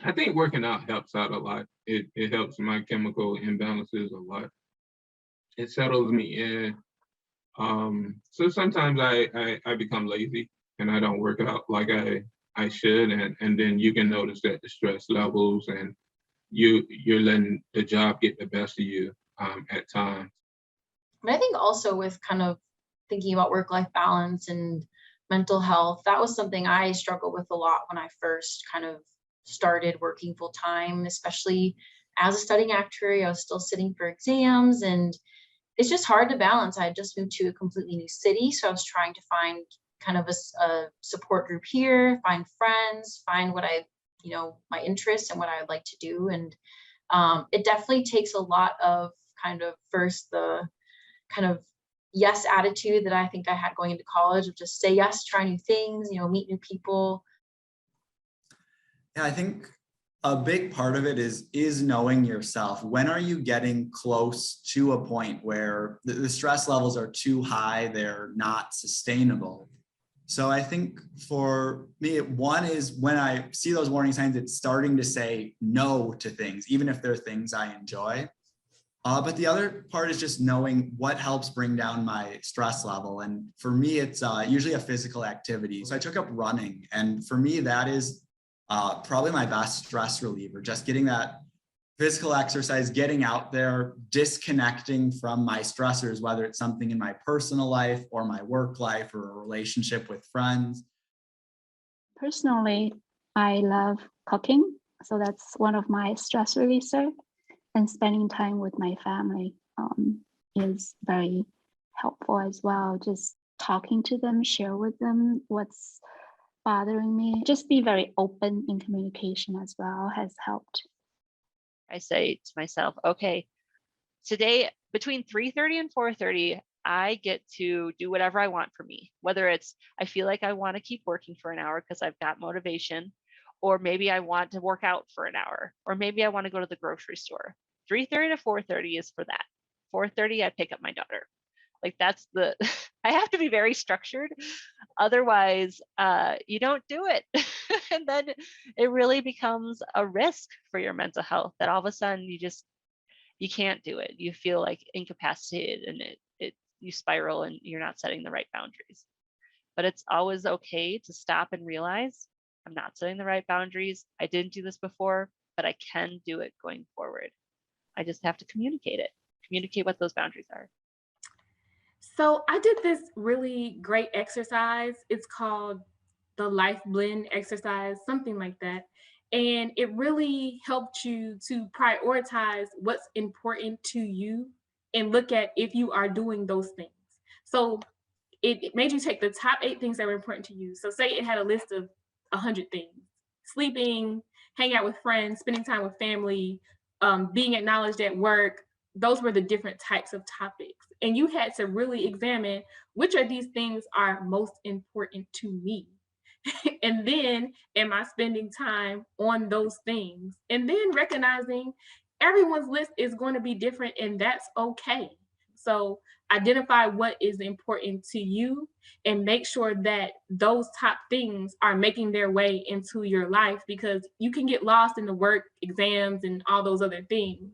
I think working out helps out a lot. It helps my chemical imbalances a lot. It settles me in. So sometimes I become lazy and I don't work out like I should, and then you can notice that the stress levels and you're letting the job get the best of you at times. But I think also with kind of thinking about work-life balance and mental health, that was something I struggled with a lot when I first kind of started working full time, especially as a studying actuary. I was still sitting for exams, and it's just hard to balance. I had just moved to a completely new city, so I was trying to find kind of a support group here, find friends, find what I, my interests and what I'd like to do. And it definitely takes a lot of kind of first the kind of yes attitude that I think I had going into college of just say yes, try new things, meet new people. Yeah, I think a big part of it is knowing yourself. When are you getting close to a point where the stress levels are too high, they're not sustainable? So I think for me, one is when I see those warning signs, it's starting to say no to things, even if they're things I enjoy. But the other part is just knowing what helps bring down my stress level. And for me, it's usually a physical activity. So I took up running. And for me, that is probably my best stress reliever, just getting that physical exercise, getting out there, disconnecting from my stressors, whether it's something in my personal life or my work life or a relationship with friends. Personally, I love cooking. So that's one of my stress releaser. And spending time with my family is very helpful as well. Just talking to them, share with them what's bothering me. Just be very open in communication as well has helped. I say to myself, okay, today between 3:30 and 4:30, I get to do whatever I want for me. Whether it's I feel like I want to keep working for an hour because I've got motivation, or maybe I want to work out for an hour, or maybe I want to go to the grocery store. 3:30 to 4:30 is for that. 4:30, I pick up my daughter. Like that's the, I have to be very structured. Otherwise, you don't do it. And then it really becomes a risk for your mental health that all of a sudden you can't do it. You feel like incapacitated and you spiral and you're not setting the right boundaries. But it's always okay to stop and realize I'm not setting the right boundaries. I didn't do this before, but I can do it going forward. I just have to communicate what those boundaries are. So I did this really great exercise. It's called the Life Blend exercise, something like that. And it really helped you to prioritize what's important to you and look at if you are doing those things. So it made you take the top 8 things that were important to you. So say it had a list of 100 things: sleeping, hang out with friends, spending time with family, being acknowledged at work. Those were the different types of topics. And you had to really examine which of these things are most important to me. And then am I spending time on those things? And then recognizing everyone's list is going to be different, and that's okay. So identify what is important to you and make sure that those top things are making their way into your life, because you can get lost in the work, exams, and all those other things.